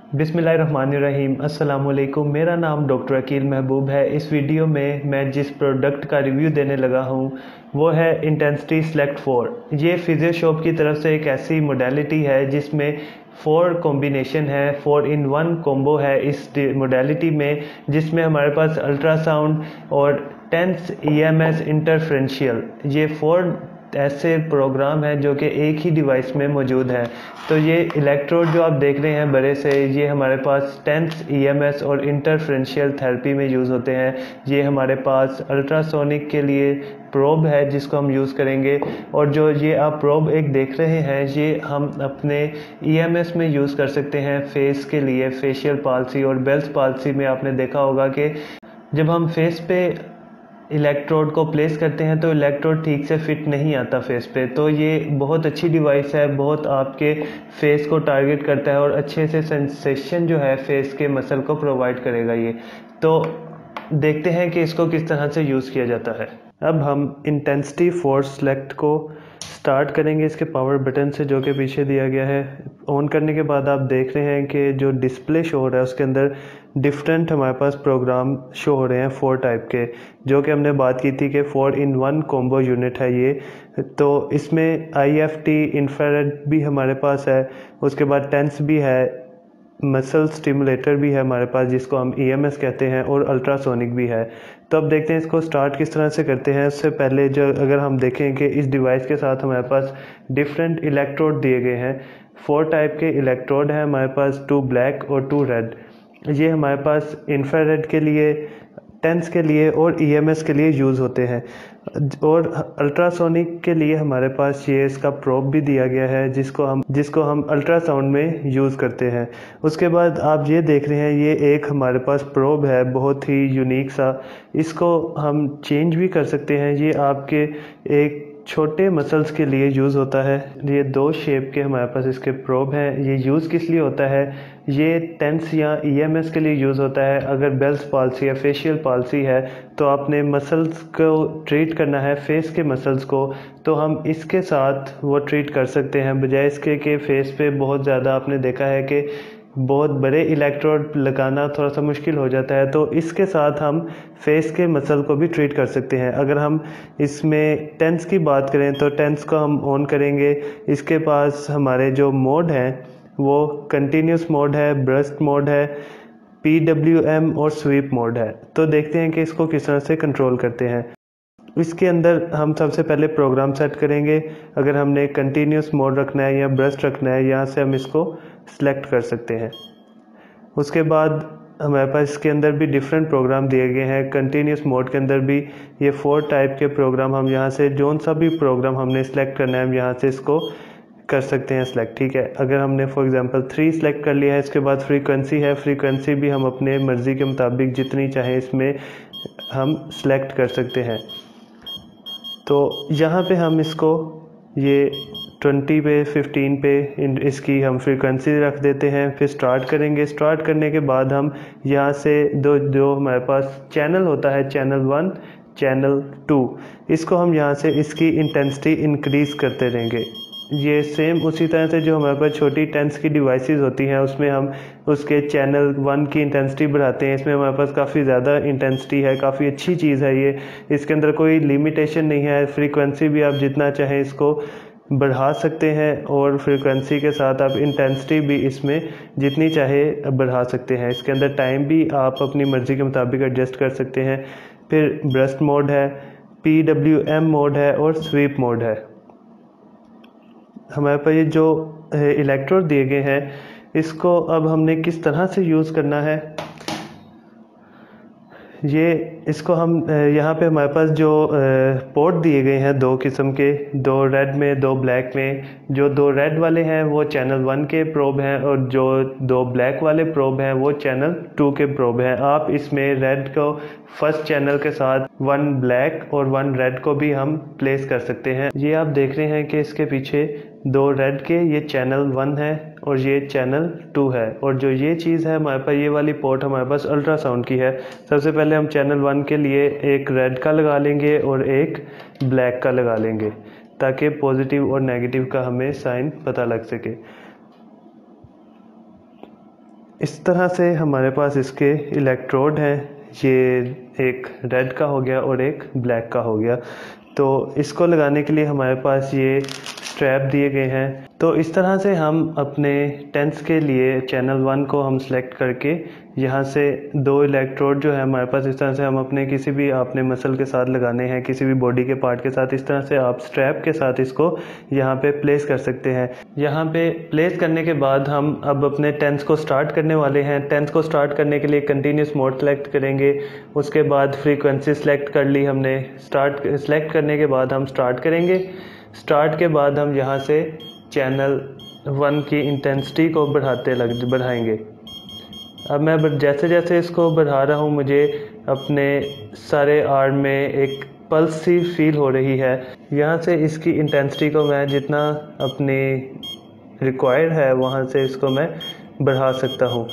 बिस्मिल्लाहिर्रहमानिर्रहीम। अस्सलामुअलैकुम। मेरा नाम डॉक्टर अकील महबूब है। इस वीडियो में मैं जिस प्रोडक्ट का रिव्यू देने लगा हूँ वो है इंटेंसिटी सेलेक्ट 4। ये फिजियोशॉप की तरफ से एक ऐसी मोडेलिटी है जिसमें 4 कॉम्बिनेशन है, 4 इन 1 कॉम्बो है इस मोडेलिटी में, जिसमें हमारे पास अल्ट्रासाउंड और टेंस EMS इंटरफ्रेंशियल, ये 4 ऐसे प्रोग्राम हैं जो कि एक ही डिवाइस में मौजूद हैं। तो ये इलेक्ट्रोड जो आप देख रहे हैं बड़े से, ये हमारे पास टेंस EMS और इंटरफ्रेंशियल थेरेपी में यूज़ होते हैं। ये हमारे पास अल्ट्रासोनिक के लिए प्रोब है जिसको हम यूज़ करेंगे, और जो ये आप प्रोब एक देख रहे हैं ये हम अपने EMS में यूज़ कर सकते हैं फेस के लिए। फेशियल पाल्सी और बेल्स पाल्सी में आपने देखा होगा कि जब हम फेस पे इलेक्ट्रोड को प्लेस करते हैं तो इलेक्ट्रोड ठीक से फिट नहीं आता फेस पे। तो ये बहुत अच्छी डिवाइस है, बहुत आपके फेस को टारगेट करता है और अच्छे से सेंसेशन जो है फेस के मसल को प्रोवाइड करेगा ये। तो देखते हैं कि इसको किस तरह से यूज़ किया जाता है। अब हम इंटेंसिटी फोर्स सेलेक्ट को स्टार्ट करेंगे इसके पावर बटन से, जो कि पीछे दिया गया है। ऑन करने के बाद आप देख रहे हैं कि जो डिस्प्ले शो हो रहा है उसके अंदर डिफरेंट हमारे पास प्रोग्राम शो हो रहे हैं 4 टाइप के, जो कि हमने बात की थी कि 4 इन 1 कॉम्बो यूनिट है ये। तो इसमें IFT इंफ्रारेड भी हमारे पास है, उसके बाद टेंस भी है, मसल स्टिमुलेटर भी है हमारे पास जिसको हम EMS कहते हैं, और अल्ट्रासोनिक भी है। तो अब देखते हैं इसको स्टार्ट किस तरह से करते हैं। उससे पहले जो अगर हम देखें कि इस डिवाइस के साथ हमारे पास डिफरेंट इलेक्ट्रोड दिए गए हैं, 4 टाइप के इलेक्ट्रोड हैं हमारे पास, 2 ब्लैक और 2 रेड। ये हमारे पास इंफ्रारेड के लिए, टेंस के लिए और EMS के लिए यूज़ होते हैं, और अल्ट्रासोनिक के लिए हमारे पास ये इसका प्रोब भी दिया गया है जिसको हम अल्ट्रासाउंड में यूज़ करते हैं। उसके बाद आप ये देख रहे हैं ये एक हमारे पास प्रोब है बहुत ही यूनिक सा, इसको हम चेंज भी कर सकते हैं। ये आपके एक छोटे मसल्स के लिए यूज़ होता है। ये 2 शेप के हमारे पास इसके प्रोब हैं। ये यूज़ किस लिए होता है? ये टेंस या EMS के लिए यूज़ होता है। अगर बेल्स पाल्सी या फेशियल पाल्सी है तो आपने मसल्स को ट्रीट करना है, फेस के मसल्स को, तो हम इसके साथ वो ट्रीट कर सकते हैं, बजाय इसके कि फेस पे बहुत ज़्यादा आपने देखा है कि बहुत बड़े इलेक्ट्रोड लगाना थोड़ा सा मुश्किल हो जाता है। तो इसके साथ हम फेस के मसल को भी ट्रीट कर सकते हैं। अगर हम इसमें टेंस की बात करें तो टेंस को हम ऑन करेंगे। इसके पास हमारे जो मोड हैं वो कंटिन्यूस मोड है, ब्रस्ट मोड है, PWM और स्वीप मोड है। तो देखते हैं कि इसको किस तरह से कंट्रोल करते हैं। इसके अंदर हम सबसे पहले प्रोग्राम सेट करेंगे। अगर हमने कंटिन्यूस मोड रखना है या ब्रस्ट रखना है, यहाँ से हम इसको सिलेक्ट कर सकते हैं। उसके बाद हमारे पास इसके अंदर भी डिफरेंट प्रोग्राम दिए गए हैं। कंटिन्यूस मोड के अंदर भी ये 4 टाइप के प्रोग्राम, हम यहाँ से जोन सा भी प्रोग्राम हमने सेलेक्ट करना है हम यहाँ से इसको कर सकते हैं सिलेक्ट। ठीक है, अगर हमने फॉर एग्जांपल 3 सेलेक्ट कर लिया है, इसके बाद फ्रीक्वेंसी है, फ्रीक्वेंसी भी हम अपने मर्ज़ी के मुताबिक जितनी चाहें इसमें हम सेलेक्ट कर सकते हैं। तो यहाँ पे हम इसको ये 20 पे 15 पे इसकी हम फ्रीक्वेंसी रख देते हैं। फिर स्टार्ट करेंगे। स्टार्ट करने के बाद हम यहाँ से दो हमारे पास चैनल होता है, चैनल 1, चैनल 2, इसको हम यहाँ से इसकी इंटेंसिटी इंक्रीज़ करते रहेंगे। ये सेम उसी तरह से जो हमारे पास छोटी टेंस की डिवाइसेस होती हैं उसमें हम उसके चैनल 1 की इंटेंसिटी बढ़ाते हैं। इसमें हमारे पास काफ़ी ज़्यादा इंटेंसिटी है, काफ़ी अच्छी चीज़ है ये। इसके अंदर कोई लिमिटेशन नहीं है, फ्रीक्वेंसी भी आप जितना चाहें इसको बढ़ा सकते हैं, और फ्रीक्वेंसी के साथ आप इंटेंसिटी भी इसमें जितनी चाहे बढ़ा सकते हैं। इसके अंदर टाइम भी आप अपनी मर्ज़ी के मुताबिक एडजस्ट कर सकते हैं। फिर ब्रस्ट मोड है, PWM मोड है और स्वीप मोड है। हमारे पास ये जो इलेक्ट्रोड दिए गए हैं इसको अब हमने किस तरह से यूज़ करना है, ये इसको हम यहाँ पे हमारे पास जो पोर्ट दिए गए हैं 2 किस्म के, 2 रेड में 2 ब्लैक में। जो 2 रेड वाले हैं वो चैनल 1 के प्रोब हैं, और जो 2 ब्लैक वाले प्रोब हैं वो चैनल 2 के प्रोब हैं। आप इसमें रेड को फर्स्ट चैनल के साथ 1 ब्लैक और 1 रेड को भी हम प्लेस कर सकते हैं। ये आप देख रहे हैं कि इसके पीछे 2 रेड के ये चैनल 1 है और ये चैनल 2 है, और जो ये चीज़ है हमारे पास, ये वाली पोर्ट हमारे पास अल्ट्रासाउंड की है। सबसे पहले हम चैनल 1 के लिए एक रेड का लगा लेंगे और एक ब्लैक का लगा लेंगे, ताकि पॉजिटिव और नेगेटिव का हमें साइन पता लग सके। इस तरह से हमारे पास इसके इलेक्ट्रोड हैं, ये एक रेड का हो गया और एक ब्लैक का हो गया। तो इसको लगाने के लिए हमारे पास ये स्ट्रैप दिए गए हैं। तो इस तरह से हम अपने टेंस के लिए चैनल 1 को हम सेलेक्ट करके यहाँ से 2 इलेक्ट्रोड जो है हमारे पास, इस तरह से हम अपने किसी भी आपने मसल के साथ लगाने हैं, किसी भी बॉडी के पार्ट के साथ, इस तरह से आप स्ट्रैप के साथ इसको यहाँ पे प्लेस कर सकते हैं। यहाँ पे प्लेस करने के बाद हम अब अपने टेंस को स्टार्ट करने वाले हैं। टेंस को स्टार्ट करने के लिए कंटिन्यूस मोड सेलेक्ट करेंगे, उसके बाद फ्रीक्वेंसी सेलेक्ट कर ली हमने। स्टार्ट सेलेक्ट करने के बाद हम स्टार्ट करेंगे। स्टार्ट के बाद हम यहाँ से चैनल 1 की इंटेंसिटी को बढ़ाएंगे। अब मैं जैसे जैसे इसको बढ़ा रहा हूँ, मुझे अपने सारे आर्म में एक पल्स सी फील हो रही है। यहाँ से इसकी इंटेंसिटी को मैं जितना अपनी रिक्वायर्ड है वहाँ से इसको मैं बढ़ा सकता हूँ।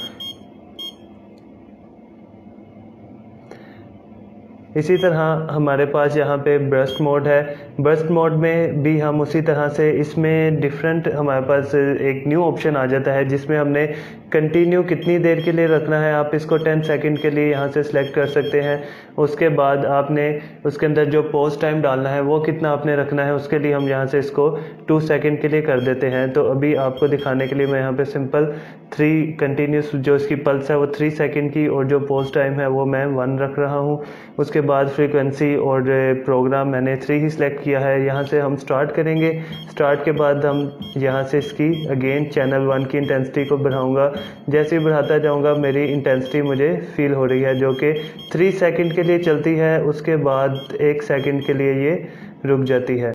इसी तरह हमारे पास यहाँ पे बर्स्ट मोड है। बर्स्ट मोड में भी हम उसी तरह से, इसमें डिफरेंट हमारे पास एक न्यू ऑप्शन आ जाता है जिसमें हमने कंटिन्यू कितनी देर के लिए रखना है, आप इसको 10 सेकंड के लिए यहाँ से सिलेक्ट कर सकते हैं। उसके बाद आपने उसके अंदर जो पॉज टाइम डालना है वो कितना आपने रखना है, उसके लिए हम यहाँ से इसको 2 सेकंड के लिए कर देते हैं। तो अभी आपको दिखाने के लिए मैं यहाँ पे सिंपल 3 कंटिन्यूस जो इसकी पल्स है वो 3 सेकंड की, और जो पॉज टाइम है वो मैं 1 रख रहा हूँ। उसके बाद फ्रीक्वेंसी और प्रोग्राम मैंने 3 ही सिलेक्ट किया है। यहाँ से हम स्टार्ट करेंगे। स्टार्ट के बाद हम यहाँ से इसकी अगेन चैनल 1 की इंटेंसिटी को बढ़ाऊँगा। जैसे ही बढ़ाता जाऊँगा मेरी इंटेंसिटी मुझे फील हो रही है, जो कि 3 सेकंड के लिए चलती है, उसके बाद 1 सेकंड के लिए ये रुक जाती है।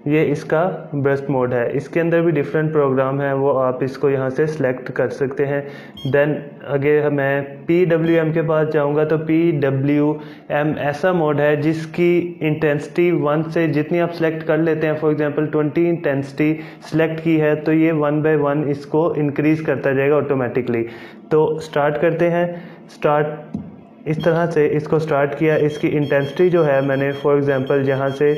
ये इसका बर्स्ट मोड है। इसके अंदर भी डिफरेंट प्रोग्राम है, वो आप इसको यहाँ से सिलेक्ट कर सकते हैं। देन आगे मैं PWM के पास जाऊँगा। तो PWM ऐसा मोड है जिसकी इंटेंसिटी 1 से जितनी आप सेलेक्ट कर लेते हैं, फॉर एग्जांपल 20 इंटेंसिटी सेलेक्ट की है तो ये 1 बाय 1 इसको इंक्रीज़ करता जाएगा ऑटोमेटिकली। तो स्टार्ट करते हैं। स्टार्ट इस तरह से इसको स्टार्ट किया। इसकी इंटेंसिटी जो है मैंने फॉर एग्जांपल यहाँ से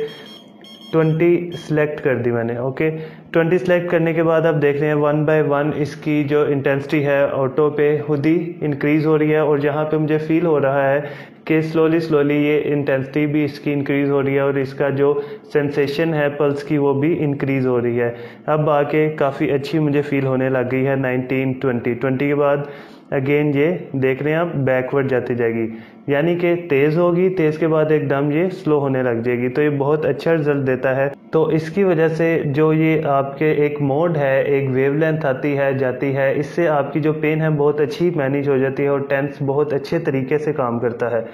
20 सेलेक्ट कर दी मैंने। ओके, 20 सेलेक्ट करने के बाद आप देख रहे हैं 1 बाय 1 इसकी जो इंटेंसिटी है ऑटो पे खुद ही इंक्रीज़ हो रही है। और जहाँ पे मुझे फील हो रहा है कि स्लोली ये इंटेंसिटी भी इसकी इंक्रीज़ हो रही है और इसका जो सेंसेशन है पल्स की वो भी इंक्रीज़ हो रही है। अब आके काफ़ी अच्छी मुझे फील होने लग गई है। 19, 20 के बाद अगेन ये देख रहे हैं आप बैकवर्ड जाती जाएगी, यानी कि तेज़ होगी, तेज़ के बाद एकदम ये स्लो होने लग जाएगी। तो ये बहुत अच्छा रिजल्ट देता है। तो इसकी वजह से जो ये आपके एक मोड है, एक वेवलेंथ आती है जाती है, इससे आपकी जो पेन है बहुत अच्छी मैनेज हो जाती है और टेंस बहुत अच्छे तरीके से काम करता है।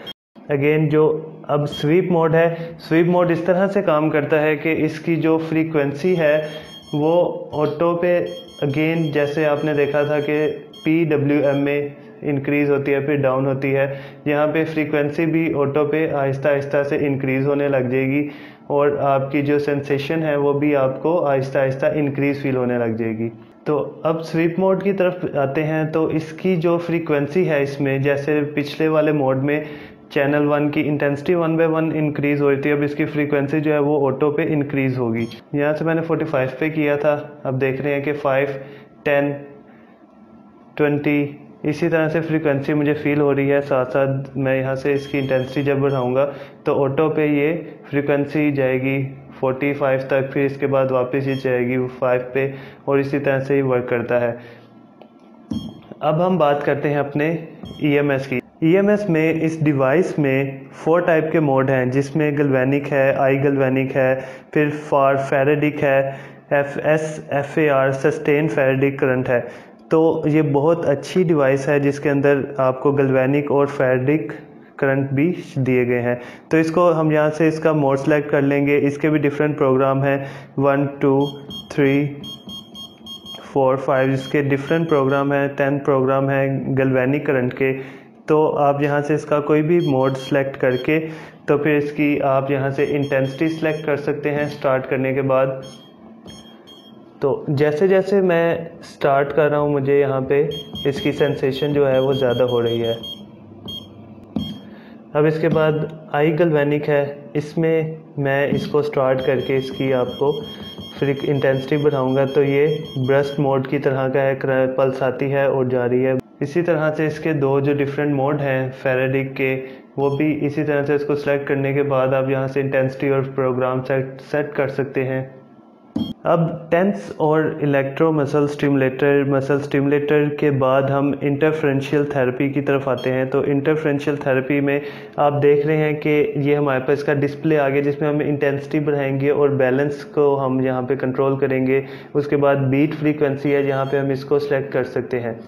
अगेन जो अब स्वीप मोड है, स्वीप मोड इस तरह से काम करता है कि इसकी जो फ्रीक्वेंसी है वो ऑटो पे अगेन जैसे आपने देखा था कि PWM में इंक्रीज़ होती है फिर डाउन होती है, यहाँ पे फ्रीक्वेंसी भी ऑटो पे आहिस्ता आहिस्ता से इंक्रीज़ होने लग जाएगी और आपकी जो सेंसेशन है वो भी आपको आहिस्ता आहिस्ता इंक्रीज़ फील होने लग जाएगी। तो अब स्वीप मोड की तरफ आते हैं। तो इसकी जो फ्रीक्वेंसी है इसमें, जैसे पिछले वाले मोड में चैनल 1 की इंटेंसिटी 1 बाय 1 इंक्रीज़ हो रही थी, अब इसकी फ्रीक्वेंसी जो है वो ऑटो पे इंक्रीज़ होगी। यहाँ से मैंने 45 पे किया था, अब देख रहे हैं कि 5, 10, 20 इसी तरह से फ्रीक्वेंसी मुझे फील हो रही है। साथ साथ मैं यहाँ से इसकी इंटेंसिटी जब बढ़ाऊँगा तो ऑटो पे ये फ्रीक्वेंसी जाएगी 45 तक, फिर इसके बाद वापस ये जाएगी 5 पे और इसी तरह से ही वर्क करता है। अब हम बात करते हैं अपने EMS की। EMS में इस डिवाइस में 4 टाइप के मोड हैं, जिसमें गैल्वेनिक है, आई गैल्वेनिक है, फिर फैराडिक है, FAR सस्टेन फैराडिक करंट है। तो ये बहुत अच्छी डिवाइस है जिसके अंदर आपको गैल्वेनिक और फैराडिक करंट भी दिए गए हैं। तो इसको हम यहाँ से इसका मोड सेलेक्ट कर लेंगे। इसके भी डिफरेंट प्रोग्राम हैं, 1, 2, 3, 4, 5 इसके डिफरेंट प्रोग्राम हैं, 10 प्रोग्राम हैं गैल्वेनिक करंट के। तो आप यहाँ से इसका कोई भी मोड सेलेक्ट करके तो फिर इसकी आप यहाँ से इंटेंसिटी सेलेक्ट कर सकते हैं स्टार्ट करने के बाद। तो जैसे जैसे मैं स्टार्ट कर रहा हूँ मुझे यहाँ पे इसकी सेंसेशन जो है वो ज़्यादा हो रही है। अब इसके बाद आई गैल्वेनिक है, इसमें मैं इसको स्टार्ट करके इसकी आपको फिर इंटेंसिटी बढ़ाऊंगा तो ये ब्रस्ट मोड की तरह का है, पल्स आती है और जा रही है। इसी तरह से इसके दो जो डिफरेंट मोड हैं फैराडिक के, वो भी इसी तरह से इसको सेलेक्ट करने के बाद आप यहाँ से इंटेंसिटी और प्रोग्राम सेट कर सकते हैं। अब टेंस और इलेक्ट्रो मसल स्टिमुलेटर के बाद हम इंटरफेरेंशियल थेरेपी की तरफ आते हैं। तो इंटरफेरेंशियल थेरेपी में आप देख रहे हैं कि ये हमारे पास इसका डिस्प्ले आ गया, जिसमें हम इंटेंसिटी बढ़ाएंगे और बैलेंस को हम यहाँ पे कंट्रोल करेंगे। उसके बाद बीट फ्रीक्वेंसी है, जहाँ पे हम इसको सेलेक्ट कर सकते हैं।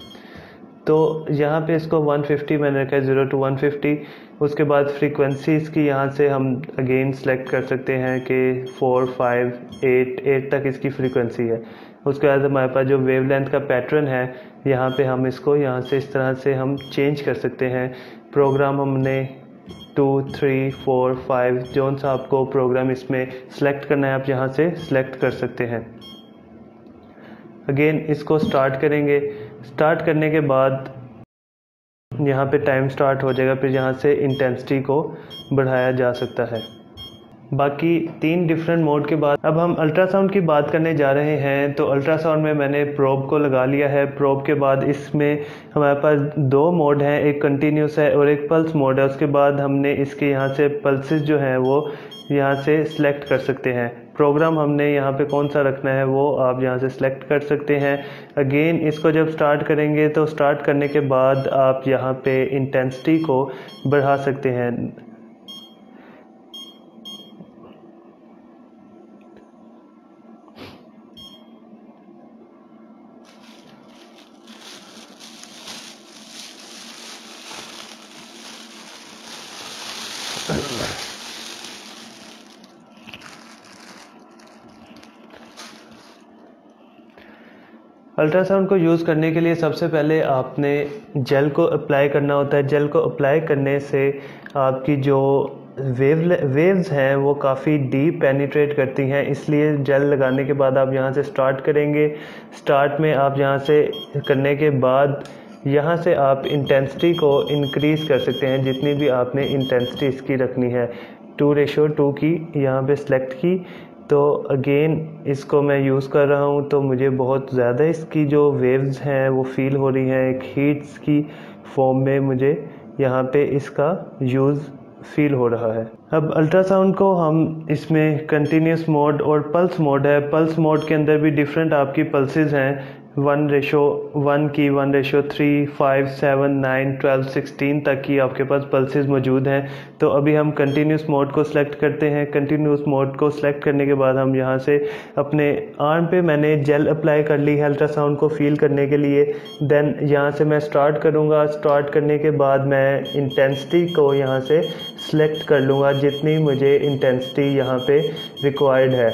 तो यहाँ पे इसको 150 मैंने रखा है, 0 to 150। उसके बाद फ्रीक्वेंसीज़ की यहाँ से हम अगेन सेलेक्ट कर सकते हैं कि 4, 5, 8 तक इसकी फ्रीक्वेंसी है। उसके बाद हमारे पास जो वेवलेंथ का पैटर्न है, यहाँ पे हम इसको यहाँ से इस तरह से हम चेंज कर सकते हैं। प्रोग्राम हमने 2, 3, 4, 5 जो सा आपको प्रोग्राम इसमें सेलेक्ट करना है आप यहाँ से सेलेक्ट कर सकते हैं। अगेन इसको स्टार्ट करेंगे। स्टार्ट करने के बाद यहाँ पे टाइम स्टार्ट हो जाएगा, फिर यहाँ से इंटेंसिटी को बढ़ाया जा सकता है। बाकी 3 डिफरेंट मोड के बाद अब हम अल्ट्रासाउंड की बात करने जा रहे हैं। तो अल्ट्रासाउंड में मैंने प्रोब को लगा लिया है। प्रोब के बाद इसमें हमारे पास 2 मोड हैं, एक कंटिन्यूस है और एक पल्स मोड है। उसके बाद हमने इसके यहाँ से पल्सेस जो हैं वो यहाँ से सिलेक्ट कर सकते हैं। प्रोग्राम हमने यहाँ पे कौन सा रखना है वो आप यहाँ से सिलेक्ट कर सकते हैं। अगेन इसको जब स्टार्ट करेंगे तो स्टार्ट करने के बाद आप यहाँ पे इंटेंसिटी को बढ़ा सकते हैं। अल्ट्रासाउंड को यूज़ करने के लिए सबसे पहले आपने जेल को अप्लाई करना होता है। जेल को अप्लाई करने से आपकी जो वेव्स हैं वो काफ़ी डीप पेनिट्रेट करती हैं, इसलिए जेल लगाने के बाद आप यहाँ से स्टार्ट करेंगे। स्टार्ट में आप यहाँ से करने के बाद यहाँ से आप इंटेंसिटी को इंक्रीज़ कर सकते हैं, जितनी भी आपने इंटेंसिटी इसकी रखनी है। 2:2 की यहाँ पे सिलेक्ट की। तो अगेन इसको मैं यूज़ कर रहा हूँ तो मुझे बहुत ज़्यादा इसकी जो वेव्स हैं वो फील हो रही हैं, एक हीट्स की फॉर्म में मुझे यहाँ पे इसका यूज़ फील हो रहा है। अब अल्ट्रासाउंड को हम इसमें कंटिन्यूस मोड और पल्स मोड है। पल्स मोड के अंदर भी डिफरेंट आपकी पल्सेस हैं, 1:1 की, 1:3, 5, 7, 9, 12, 16 तक की आपके पास पल्सेस मौजूद हैं। तो अभी हम कंटिन्यूस मोड को सिलेक्ट करते हैं। कंटिन्यूस मोड को सिलेक्ट करने के बाद हम यहाँ से अपने आर्म पे मैंने जेल अप्लाई कर ली है अल्ट्रासाउंड को फील करने के लिए। देन यहाँ से मैं स्टार्ट करूँगा। स्टार्ट करने के बाद मैं इंटेंसिटी को यहाँ से सिलेक्ट कर लूँगा, जितनी मुझे इंटेंसिटी यहाँ पे रिक्वायर्ड है।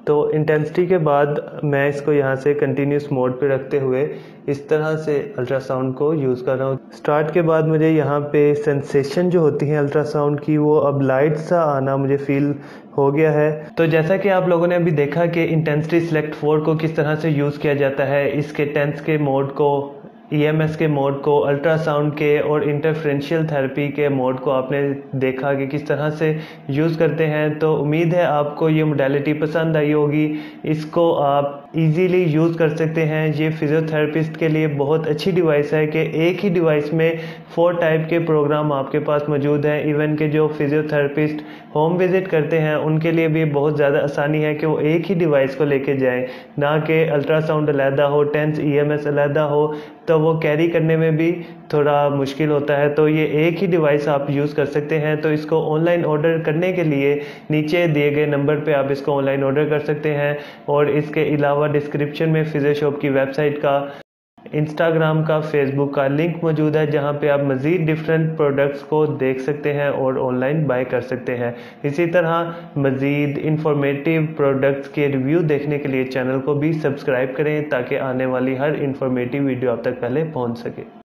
तो इंटेंसिटी के बाद मैं इसको यहाँ से कंटिन्यूस मोड पे रखते हुए इस तरह से अल्ट्रासाउंड को यूज़ कर रहा हूँ। स्टार्ट के बाद मुझे यहाँ पे सेंसेशन जो होती है अल्ट्रासाउंड की वो अब लाइट सा आना मुझे फील हो गया है। तो जैसा कि आप लोगों ने अभी देखा कि इंटेंसिटी सेलेक्ट 4 को किस तरह से यूज़ किया जाता है, इसके टेंस के मोड को, EMS के मोड को, अल्ट्रासाउंड के और इंटरफेरेंशियल थेरेपी के मोड को आपने देखा कि किस तरह से यूज़ करते हैं। तो उम्मीद है आपको ये मोडेलिटी पसंद आई होगी। इसको आप इजीली यूज़ कर सकते हैं। ये फिजियोथेरेपिस्ट के लिए बहुत अच्छी डिवाइस है कि एक ही डिवाइस में 4 टाइप के प्रोग्राम आपके पास मौजूद हैं। इवन के जो फिजियोथेरेपिस्ट होम विज़िट करते हैं उनके लिए भी बहुत ज़्यादा आसानी है कि वो एक ही डिवाइस को लेके जाएं, ना कि अल्ट्रासाउंड अलहदा हो, टेंस EMS अलहदा हो, तो वो कैरी करने में भी थोड़ा मुश्किल होता है। तो ये एक ही डिवाइस आप यूज़ कर सकते हैं। तो इसको ऑनलाइन ऑर्डर करने के लिए नीचे दिए गए नंबर पे आप इसको ऑनलाइन ऑर्डर कर सकते हैं। और इसके अलावा डिस्क्रिप्शन में फिजियोशॉप की वेबसाइट का, इंस्टाग्राम का, फेसबुक का लिंक मौजूद है, जहां पे आप मज़ीद डिफरेंट प्रोडक्ट्स को देख सकते हैं और ऑनलाइन बाय कर सकते हैं। इसी तरह मज़ीद इंफॉर्मेटिव प्रोडक्ट्स के रिव्यू देखने के लिए चैनल को भी सब्सक्राइब करें, ताकि आने वाली हर इंफॉर्मेटिव वीडियो आप तक पहले पहुंच सके।